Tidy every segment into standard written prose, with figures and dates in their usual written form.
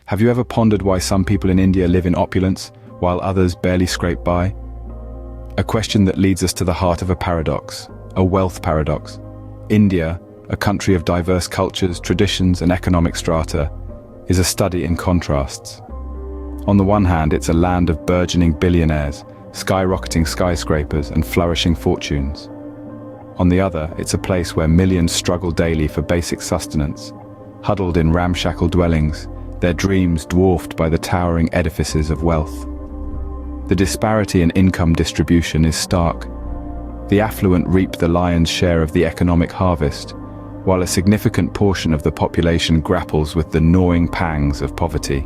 Have you ever pondered why some people in India live in opulence, while others barely scrape by? A question that leads us to the heart of a paradox, a wealth paradox. India, a country of diverse cultures, traditions, and economic strata, is a study in contrasts. On the one hand, it's a land of burgeoning billionaires, skyrocketing skyscrapers, and flourishing fortunes. On the other, it's a place where millions struggle daily for basic sustenance, huddled in ramshackle dwellings, their dreams dwarfed by the towering edifices of wealth. The disparity in income distribution is stark. The affluent reap the lion's share of the economic harvest, while a significant portion of the population grapples with the gnawing pangs of poverty.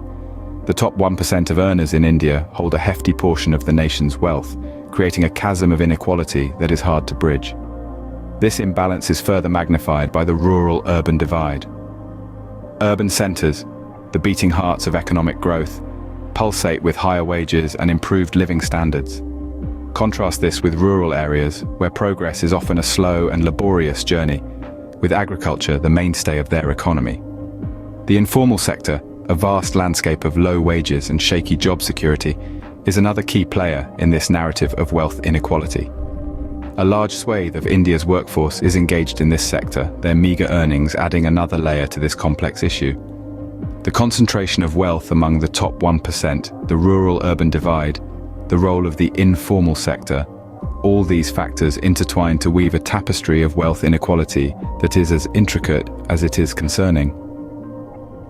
The top 1% of earners in India hold a hefty portion of the nation's wealth, creating a chasm of inequality that is hard to bridge. This imbalance is further magnified by the rural-urban divide. Urban centers, the beating hearts of economic growth, pulsate with higher wages and improved living standards. Contrast this with rural areas, where progress is often a slow and laborious journey, with agriculture the mainstay of their economy. The informal sector, a vast landscape of low wages and shaky job security, is another key player in this narrative of wealth inequality. A large swathe of India's workforce is engaged in this sector, their meager earnings adding another layer to this complex issue. The concentration of wealth among the top 1%, the rural-urban divide, the role of the informal sector, all these factors intertwine to weave a tapestry of wealth inequality that is as intricate as it is concerning.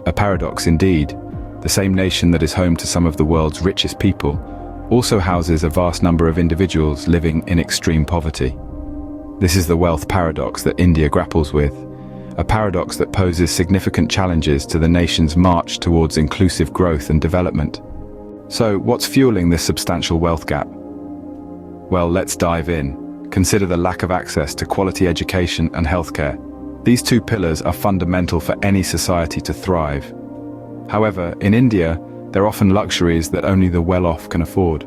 A paradox indeed. The same nation that is home to some of the world's richest people also houses a vast number of individuals living in extreme poverty. This is the wealth paradox that India grapples with, a paradox that poses significant challenges to the nation's march towards inclusive growth and development. So, what's fueling this substantial wealth gap? Well, let's dive in. Consider the lack of access to quality education and healthcare. These two pillars are fundamental for any society to thrive. However, in India, they're often luxuries that only the well-off can afford.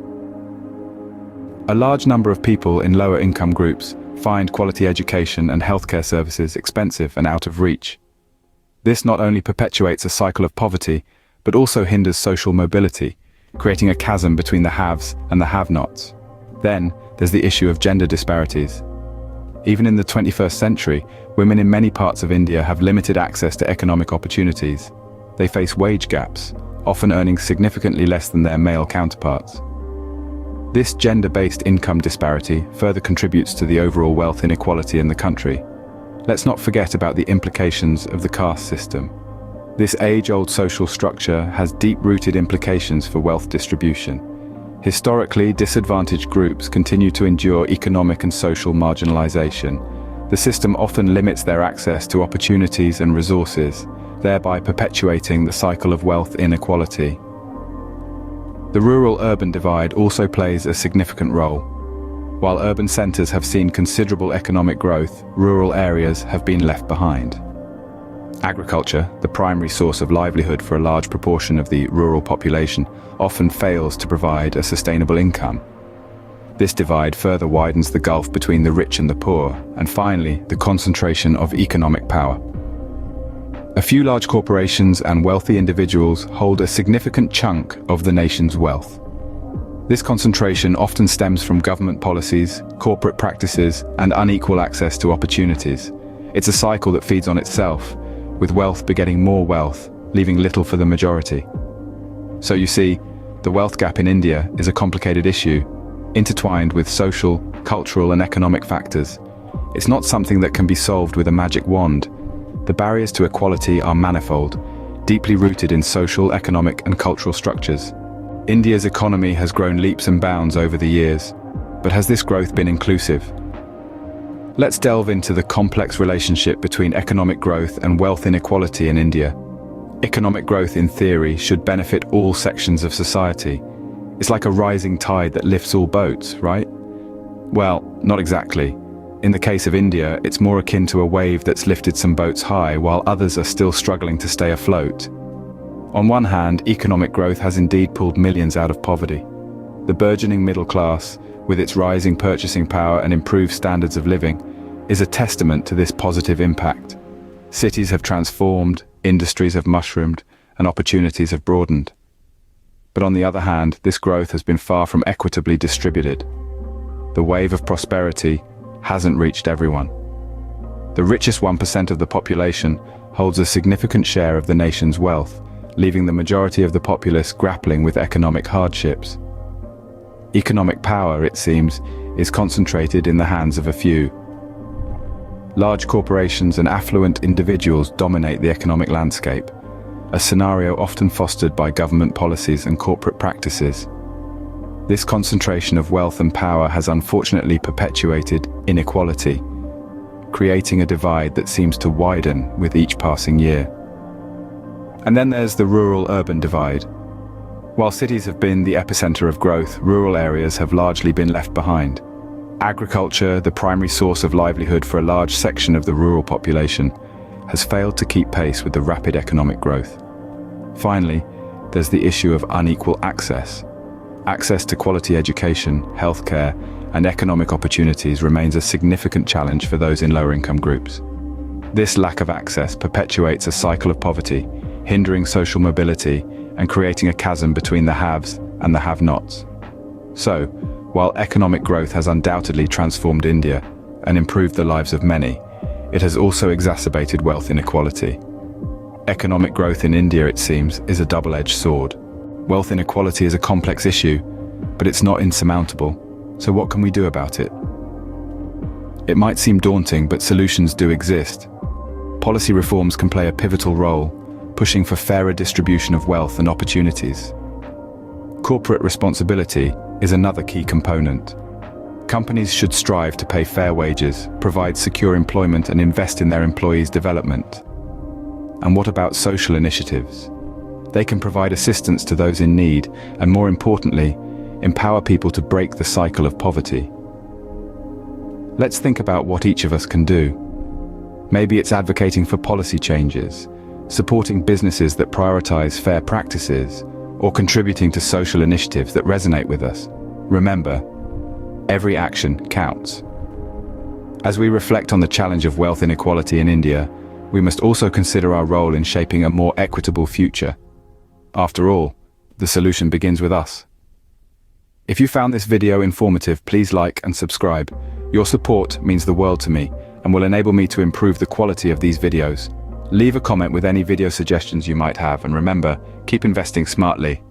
A large number of people in lower income groups find quality education and healthcare services expensive and out of reach. This not only perpetuates a cycle of poverty, but also hinders social mobility, creating a chasm between the haves and the have-nots. Then, there's the issue of gender disparities. Even in the 21st century, women in many parts of India have limited access to economic opportunities. They face wage gaps, often earning significantly less than their male counterparts. This gender-based income disparity further contributes to the overall wealth inequality in the country. Let's not forget about the implications of the caste system. This age-old social structure has deep-rooted implications for wealth distribution. Historically, disadvantaged groups continue to endure economic and social marginalization. The system often limits their access to opportunities and resources, thereby perpetuating the cycle of wealth inequality. The rural-urban divide also plays a significant role. While urban centers have seen considerable economic growth, rural areas have been left behind. Agriculture, the primary source of livelihood for a large proportion of the rural population, often fails to provide a sustainable income. This divide further widens the gulf between the rich and the poor, and finally, the concentration of economic power. A few large corporations and wealthy individuals hold a significant chunk of the nation's wealth. This concentration often stems from government policies, corporate practices, and unequal access to opportunities. It's a cycle that feeds on itself, with wealth begetting more wealth, leaving little for the majority. So you see, the wealth gap in India is a complicated issue, intertwined with social, cultural, and economic factors. It's not something that can be solved with a magic wand. The barriers to equality are manifold, deeply rooted in social, economic, and cultural structures. India's economy has grown leaps and bounds over the years, but has this growth been inclusive? Let's delve into the complex relationship between economic growth and wealth inequality in India. Economic growth, in theory, should benefit all sections of society. It's like a rising tide that lifts all boats, right? Well, not exactly. In the case of India, it's more akin to a wave that's lifted some boats high while others are still struggling to stay afloat. On one hand, economic growth has indeed pulled millions out of poverty. The burgeoning middle class, with its rising purchasing power and improved standards of living, is a testament to this positive impact. Cities have transformed, industries have mushroomed, and opportunities have broadened. But on the other hand, this growth has been far from equitably distributed. The wave of prosperity hasn't reached everyone. The richest 1% of the population holds a significant share of the nation's wealth, leaving the majority of the populace grappling with economic hardships. Economic power, it seems, is concentrated in the hands of a few. Large corporations and affluent individuals dominate the economic landscape, a scenario often fostered by government policies and corporate practices. This concentration of wealth and power has unfortunately perpetuated inequality, creating a divide that seems to widen with each passing year. And then there's the rural-urban divide. While cities have been the epicenter of growth, rural areas have largely been left behind. Agriculture, the primary source of livelihood for a large section of the rural population, has failed to keep pace with the rapid economic growth. Finally, there's the issue of unequal access. Access to quality education, healthcare, and economic opportunities remains a significant challenge for those in lower-income groups. This lack of access perpetuates a cycle of poverty, hindering social mobility and creating a chasm between the haves and the have-nots. So, while economic growth has undoubtedly transformed India and improved the lives of many, it has also exacerbated wealth inequality. Economic growth in India, it seems, is a double-edged sword. Wealth inequality is a complex issue, but it's not insurmountable. So what can we do about it? It might seem daunting, but solutions do exist. Policy reforms can play a pivotal role, pushing for fairer distribution of wealth and opportunities. Corporate responsibility is another key component. Companies should strive to pay fair wages, provide secure employment, and invest in their employees' development. And what about social initiatives? They can provide assistance to those in need, and more importantly, empower people to break the cycle of poverty. Let's think about what each of us can do. Maybe it's advocating for policy changes, supporting businesses that prioritize fair practices, or contributing to social initiatives that resonate with us. Remember, every action counts. As we reflect on the challenge of wealth inequality in India, we must also consider our role in shaping a more equitable future. After all, the solution begins with us. If you found this video informative, please like and subscribe. Your support means the world to me and will enable me to improve the quality of these videos. Leave a comment with any video suggestions you might have, and remember, keep investing smartly.